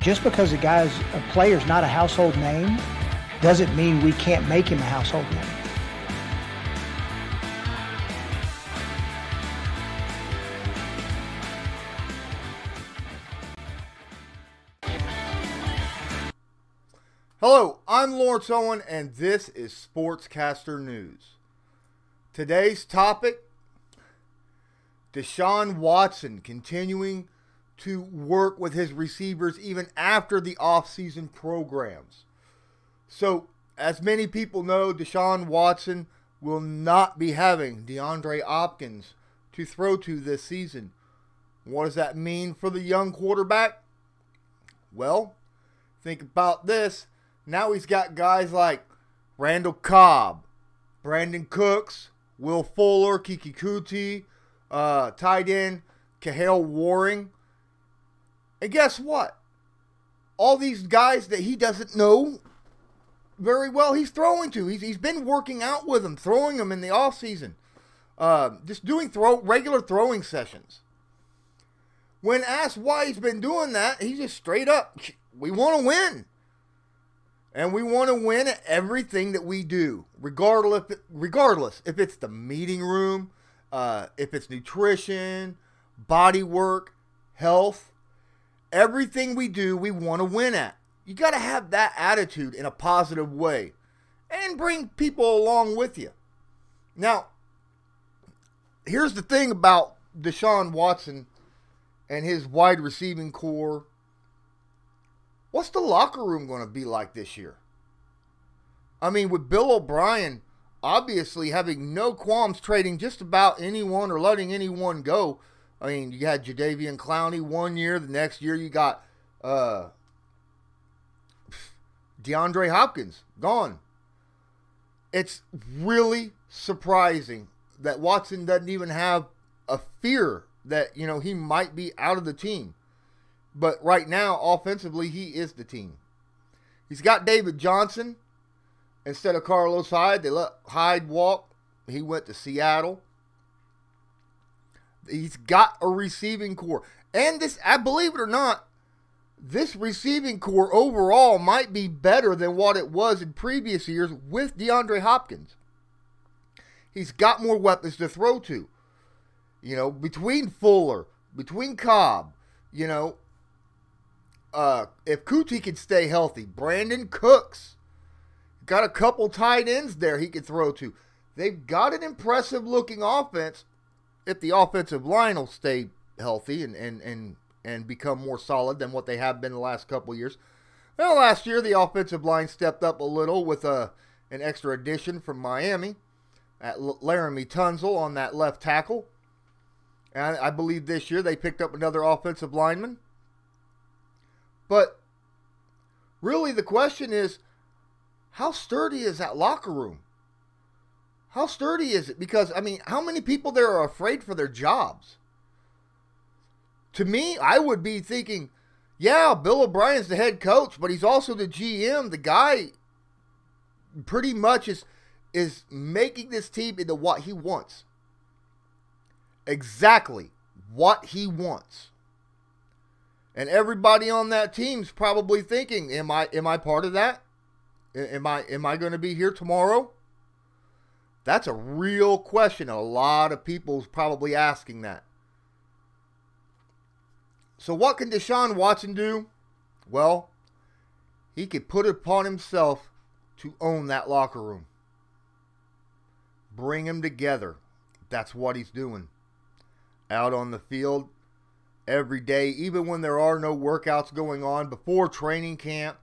Just because a player's not a household name doesn't mean we can't make him a household name. Hello, I'm Lawrence Owen, and this is Sportscaster News. Today's topic, Deshaun Watson continuing to work with his receivers even after the offseason programs. So, as many people know, Deshaun Watson will not be having DeAndre Hopkins to throw to this season. What does that mean for the young quarterback? Well, think about this. Now he's got guys like Randall Cobb, Brandin Cooks, Will Fuller, Kiki Kuti, tight end Kahale Warring. And guess what? All these guys that he doesn't know very well, he's throwing to. He's been working out with them, throwing them in the offseason. Just doing regular throwing sessions. When asked why he's been doing that, he's just straight up, we want to win. And we want to win at everything that we do, regardless if it's the meeting room, if it's nutrition, body work, health. Everything we do, we want to win at. You got to have that attitude in a positive way and bring people along with you. Now, here's the thing about Deshaun Watson and his wide receiving core. What's the locker room going to be like this year? I mean, with Bill O'Brien obviously having no qualms trading just about anyone or letting anyone go. I mean, you had Jadeveon Clowney 1 year. The next year you got DeAndre Hopkins gone. It's really surprising that Watson doesn't even have a fear that, he might be out of the team. But right now, offensively, he is the team. He's got David Johnson instead of Carlos Hyde. They let Hyde walk. He went to Seattle. He's got a receiving core. And this, I believe it or not, this receiving core overall might be better than what it was in previous years with DeAndre Hopkins. He's got more weapons to throw to. Between Fuller, between Cobb, if Kuti could stay healthy, Brandin Cooks got a couple tight ends there he could throw to. They've got an impressive looking offense if the offensive line will stay healthy and become more solid than what they have been the last couple years. Well, last year the offensive line stepped up a little with an extra addition from Miami at Laramie Tunzel on that left tackle. And I believe this year they picked up another offensive lineman. But really the question is, how sturdy is that locker room? How sturdy is it? Because, how many people there are afraid for their jobs? To me, I would be thinking, yeah, Bill O'Brien's the head coach, but he's also the GM. The guy pretty much is making this team into what he wants. Exactly what he wants. And everybody on that team's probably thinking, am I part of that? Am I going to be here tomorrow? That's a real question. A lot of people's probably asking that. So what can Deshaun Watson do? Well, he could put it upon himself to own that locker room. Bring them together. That's what he's doing. Out on the field every day, even when there are no workouts going on, before training camp,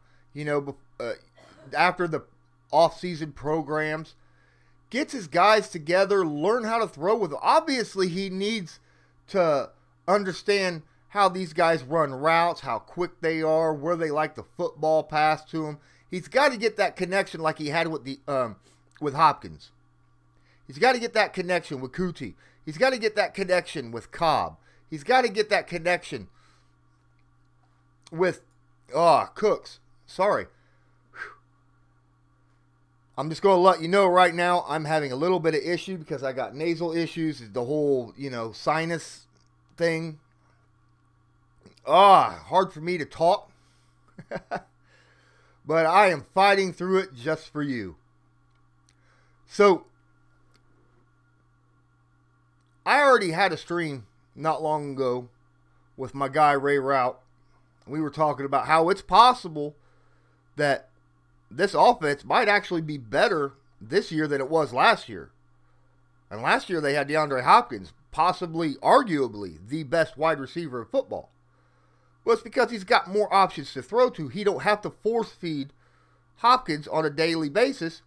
after the off-season programs, gets his guys together, learn how to throw with them. Obviously, he needs to understand how these guys run routes, how quick they are, where they like the football pass to them. He's got to get that connection like he had with Hopkins. He's got to get that connection with Kuti. He's got to get that connection with Cobb. He's got to get that connection with Cooks. Sorry. I'm just going to let you know right now I'm having a little bit of issue because I got nasal issues, the whole, sinus thing. Hard for me to talk. But I am fighting through it just for you. So, I already had a stream not long ago with my guy Ray Rout. We were talking about how it's possible that this offense might actually be better this year than it was last year. And last year they had DeAndre Hopkins, possibly, arguably, the best wide receiver in football. Well, it's because he's got more options to throw to. He don't have to force feed Hopkins on a daily basis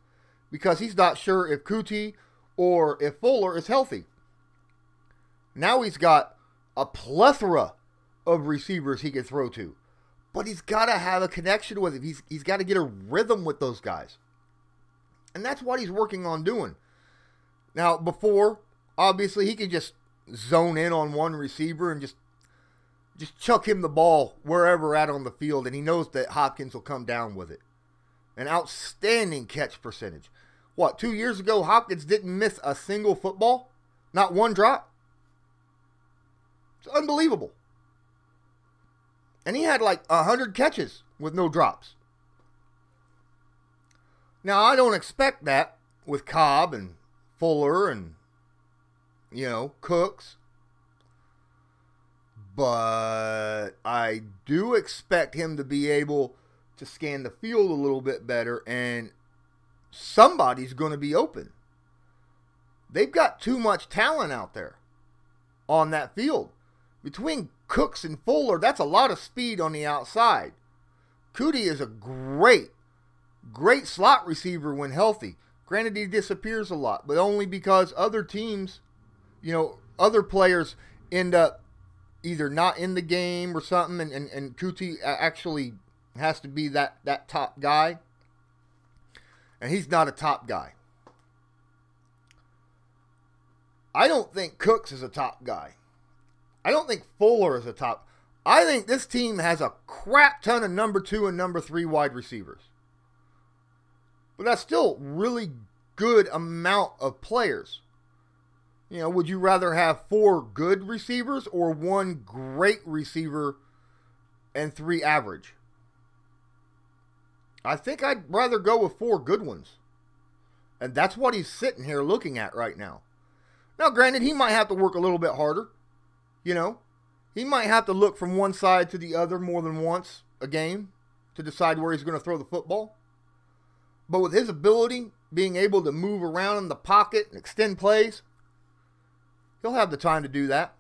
because he's not sure if Kuti or if Fuller is healthy. Now he's got a plethora of receivers he can throw to. But he's got to have a connection with him. He's got to get a rhythm with those guys. And that's what he's working on doing. Now, before, obviously, he could just zone in on one receiver and just chuck him the ball wherever at on the field, and he knows that Hopkins will come down with it. An outstanding catch percentage. 2 years ago, Hopkins didn't miss a single football? Not one drop? It's unbelievable. And he had like 100 catches with no drops. Now, I don't expect that with Cobb and Fuller and, Cooks. But I do expect him to be able to scan the field a little bit better, and somebody's going to be open. They've got too much talent out there on that field. Between Cooks and Fuller, that's a lot of speed on the outside. Kuti is a great slot receiver when healthy. Granted, he disappears a lot, but only because other teams, other players end up either not in the game or something, and Kuti actually has to be that top guy. And he's not a top guy. I don't think Cooks is a top guy. I don't think Fuller is a top. I think this team has a crap ton of number 2 and number 3 wide receivers. But that's still really good amount of players. Would you rather have 4 good receivers or 1 great receiver and 3 average? I think I'd rather go with 4 good ones. And that's what he's sitting here looking at right now. Now, granted, he might have to work a little bit harder. He might have to look from one side to the other more than once a game to decide where he's going to throw the football. But with his ability, being able to move around in the pocket and extend plays, he'll have the time to do that.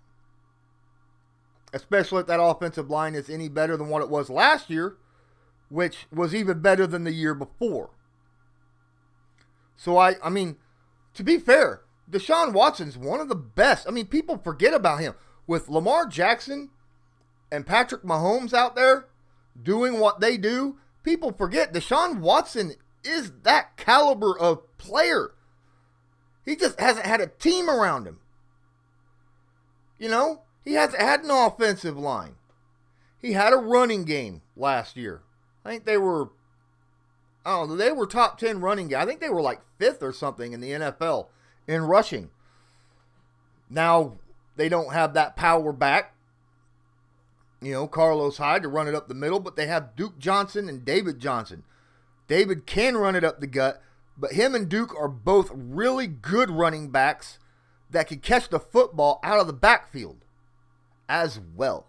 Especially if that offensive line is any better than what it was last year, which was even better than the year before. So, I mean, to be fair, Deshaun Watson's one of the best. I mean, people forget about him. With Lamar Jackson and Patrick Mahomes out there doing what they do, people forget Deshaun Watson is that caliber of player. He just hasn't had a team around him. He hasn't had an offensive line. He had a running game last year. I think they were top 10 running game. I think they were like 5th or something in the NFL in rushing. Now, they don't have that power back, Carlos Hyde to run it up the middle, but they have Duke Johnson and David Johnson. David can run it up the gut, but him and Duke are both really good running backs that can catch the football out of the backfield as well.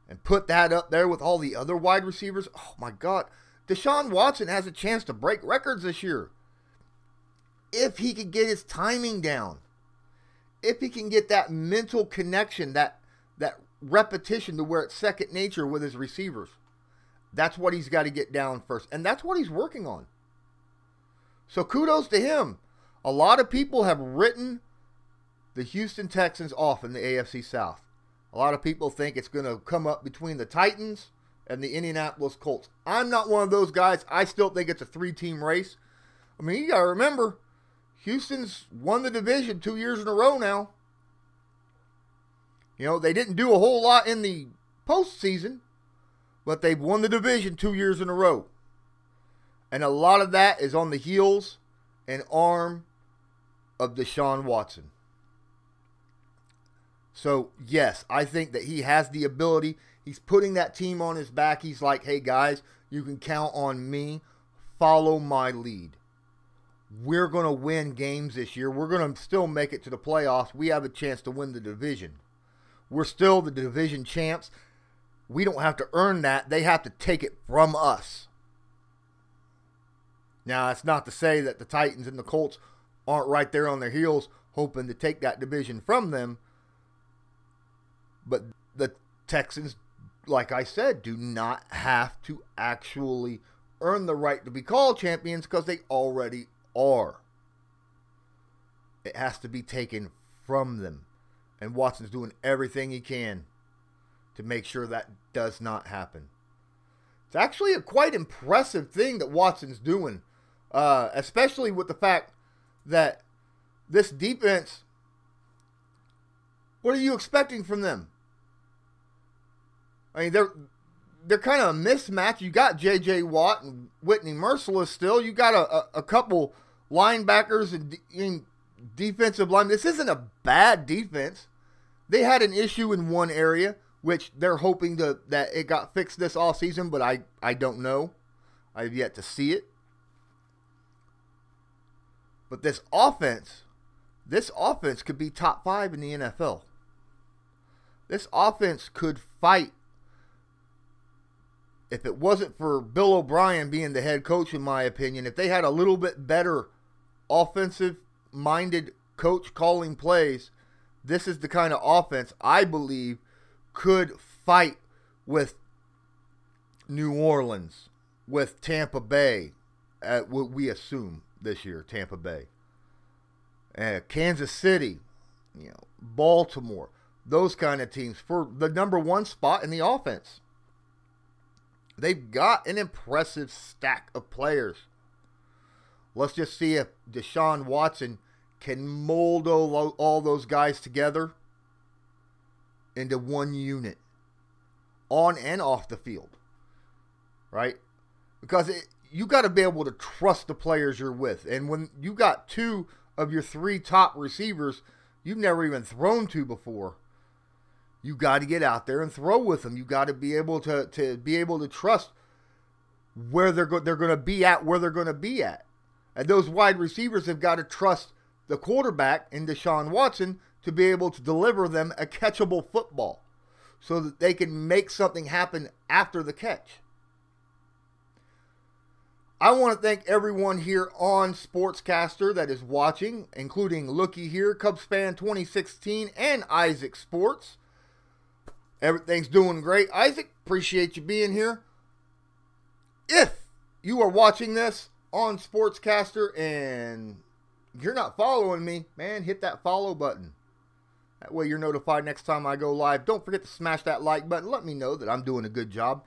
And put that up there with all the other wide receivers. Oh, my God. Deshaun Watson has a chance to break records this year. If he could get his timing down. If he can get that mental connection, that repetition to where it's second nature with his receivers. That's what he's got to get down first. And that's what he's working on. So kudos to him. A lot of people have written the Houston Texans off in the AFC South. A lot of people think it's going to come up between the Titans and the Indianapolis Colts. I'm not one of those guys. I still think it's a 3-team race. I mean, you got to remember, Houston's won the division 2 years in a row now. They didn't do a whole lot in the postseason, but they've won the division 2 years in a row. And a lot of that is on the heels and arm of Deshaun Watson. So, yes, I think that he has the ability. He's putting that team on his back. He's like, hey, guys, you can count on me. Follow my lead. We're going to win games this year. We're going to still make it to the playoffs. We have a chance to win the division. We're still the division champs. We don't have to earn that. They have to take it from us. Now, that's not to say that the Titans and the Colts aren't right there on their heels hoping to take that division from them. But the Texans, like I said, do not have to actually earn the right to be called champions because they already are. It has to be taken from them. And Watson's doing everything he can to make sure that does not happen. It's actually a quite impressive thing that Watson's doing, especially with the fact that this defense, what are you expecting from them? I mean, they're kind of a mismatch. You got J.J. Watt and Whitney Merciless still. You got a couple linebackers and defensive line. This isn't a bad defense. They had an issue in one area, which they're hoping that it got fixed this offseason, but I don't know. I've yet to see it. But this offense could be top 5 in the NFL. This offense could fight. If it wasn't for Bill O'Brien being the head coach, in my opinion, if they had a little bit better offensive-minded coach calling plays, this is the kind of offense I believe could fight with New Orleans, with Tampa Bay, what we assume this year, Tampa Bay, Kansas City, Baltimore, those kind of teams for the number 1 spot in the offense. They've got an impressive stack of players. Let's just see if Deshaun Watson can mold all those guys together into one unit on and off the field, right? Because you got to be able to trust the players you're with. And when you got 2 of your 3 top receivers you've never even thrown to before, you got to get out there and throw with them. You got to be able to trust where they're going to be at, where they're going to be at. And those wide receivers have got to trust the quarterback in Deshaun Watson to be able to deliver them a catchable football so that they can make something happen after the catch. I want to thank everyone here on Sportscaster that is watching, including Lookie here, Cubs Fan 2016, and Isaac Sports. Everything's doing great. Isaac, appreciate you being here. If you are watching this on Sportscaster and you're not following me, man, hit that follow button. That way you're notified next time I go live. Don't forget to smash that like button. Let me know that I'm doing a good job.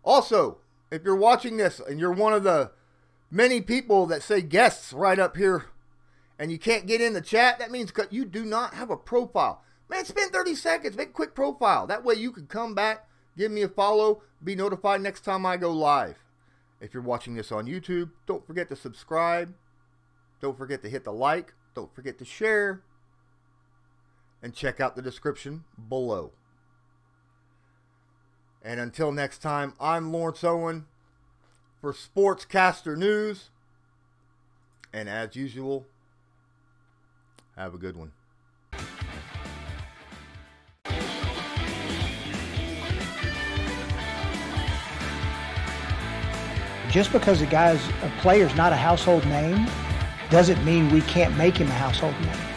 Also, if you're watching this and you're one of the many people that say guests right up here and you can't get in the chat, that means you do not have a profile. Man, spend 30 seconds, make a quick profile. That way you can come back, give me a follow, be notified next time I go live. If you're watching this on YouTube, don't forget to subscribe. Don't forget to hit the like. Don't forget to share. And check out the description below. And until next time, I'm Lawrence Owen for Sportscaster News. And as usual, have a good one. Just because a player's not a household name doesn't mean we can't make him a household name.